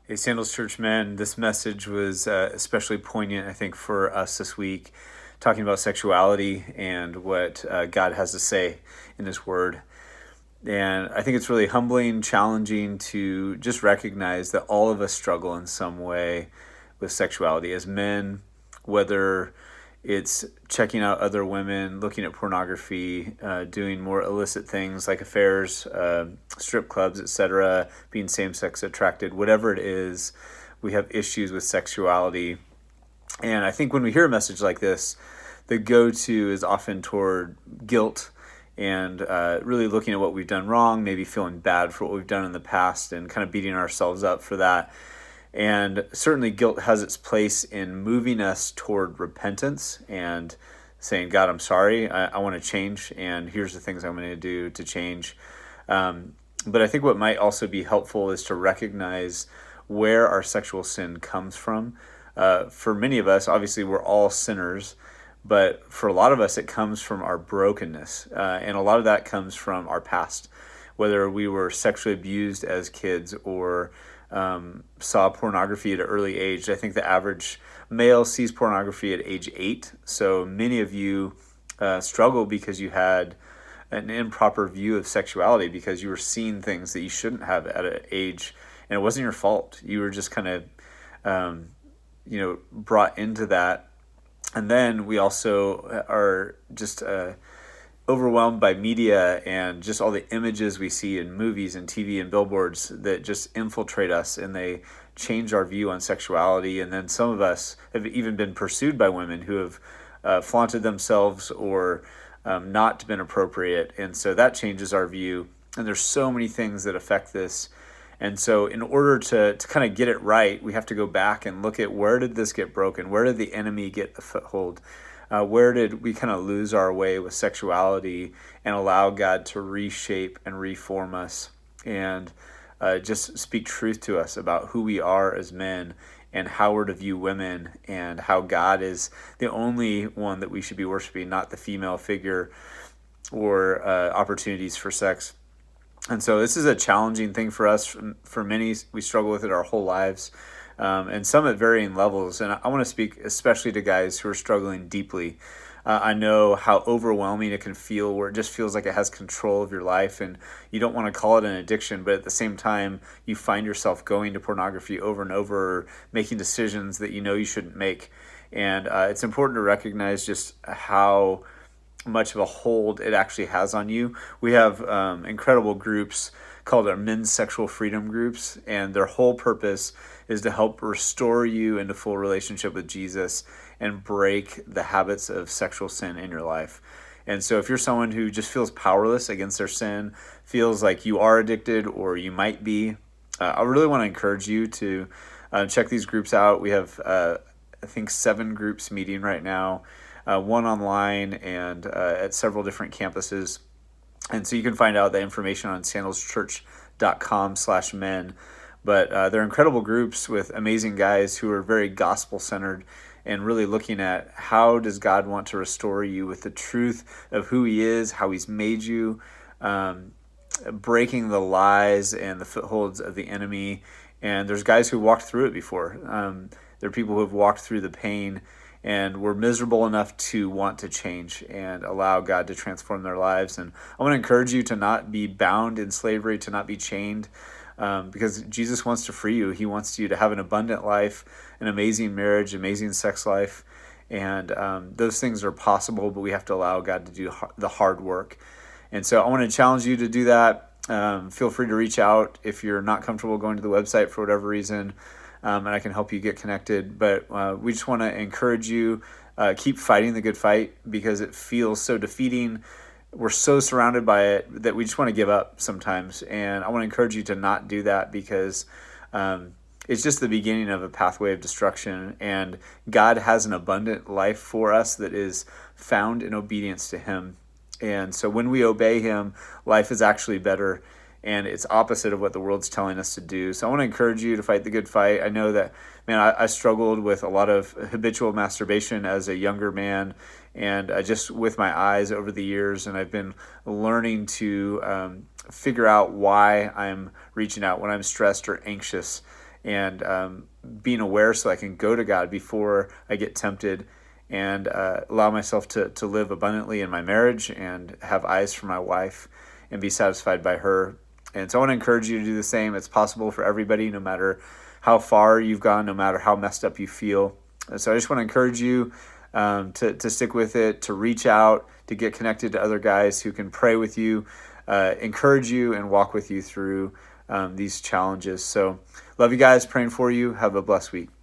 Hey, Sandals Church men, this message was especially poignant, I think, for us this week, talking about sexuality and what God has to say in His Word. And I think it's really humbling, challenging to just recognize that all of us struggle in some way with sexuality as men, whether it's checking out other women, looking at pornography, doing more illicit things like affairs, strip clubs, etc., being same-sex attracted, whatever it is, we have issues with sexuality. And I think when we hear a message like this, the go-to is often toward guilt and really looking at what we've done wrong, maybe feeling bad for what we've done in the past and kind of beating ourselves up for that. And certainly guilt has its place in moving us toward repentance and saying, God, I'm sorry, I want to change, and here's the things I'm going to do to change. But I think what might also be helpful is to recognize where our sexual sin comes from. For many of us, obviously, we're all sinners, but for a lot of us, it comes from our brokenness. And a lot of that comes from our past, whether we were sexually abused as kids or saw pornography at an early age. I think the average male sees pornography at age 8. So many of you struggle because you had an improper view of sexuality because you were seeing things that you shouldn't have at an age, and it wasn't your fault. You were just kind of, brought into that. And then we also are just overwhelmed by media and just all the images we see in movies and TV and billboards that just infiltrate us, and they change our view on sexuality. And then some of us have even been pursued by women who have flaunted themselves or not been appropriate. And so that changes our view. And there's so many things that affect this. And so in order to kind of get it right, we have to go back and look at where did this get broken? Where did the enemy get a foothold? Where did we kind of lose our way with sexuality and allow God to reshape and reform us and just speak truth to us about who we are as men and how we're to view women and how God is the only one that we should be worshiping, not the female figure or opportunities for sex. And so this is a challenging thing for us. For many, we struggle with it our whole lives. And some at varying levels. And I want to speak especially to guys who are struggling deeply. I know how overwhelming it can feel, where it just feels like it has control of your life, and you don't want to call it an addiction, but at the same time, you find yourself going to pornography over and over, or making decisions that you know you shouldn't make. And it's important to recognize just how much of a hold it actually has on you. We have incredible groups called our men's sexual freedom groups, and their whole purpose is to help restore you into full relationship with Jesus and break the habits of sexual sin in your life. And so if you're someone who just feels powerless against their sin, feels like you are addicted or you might be, I really want to encourage you to check these groups out. We have, I think, 7 groups meeting right now, one online and at several different campuses. And so you can find out the information on sandalschurch.com/men. But they're incredible groups with amazing guys who are very gospel-centered and really looking at how does God want to restore you with the truth of who He is, how He's made you, breaking the lies and the footholds of the enemy. And there's guys who walked through it before. There are people who have walked through the pain and were miserable enough to want to change and allow God to transform their lives. And I want to encourage you to not be bound in slavery, to not be chained, because Jesus wants to free you. He wants you to have an abundant life, an amazing marriage, amazing sex life. And those things are possible, but we have to allow God to do the hard work. And so I want to challenge you to do that. Feel free to reach out if you're not comfortable going to the website for whatever reason. And I can help you get connected. But we just want to encourage you, keep fighting the good fight, because it feels so defeating. We're so surrounded by it that we just want to give up sometimes. And I want to encourage you to not do that, because it's just the beginning of a pathway of destruction. And God has an abundant life for us that is found in obedience to Him. And so when we obey Him, life is actually better. And it's opposite of what the world's telling us to do. So I want to encourage you to fight the good fight. I know that, man, I struggled with a lot of habitual masturbation as a younger man, and just with my eyes over the years. And I've been learning to figure out why I'm reaching out when I'm stressed or anxious. and being aware so I can go to God before I get tempted, and allow myself to live abundantly in my marriage and have eyes for my wife and be satisfied by her. And so I want to encourage you to do the same. It's possible for everybody, no matter how far you've gone, no matter how messed up you feel. And so I just want to encourage you to stick with it, to reach out, to get connected to other guys who can pray with you, encourage you, and walk with you through these challenges. So love you guys, praying for you. Have a blessed week.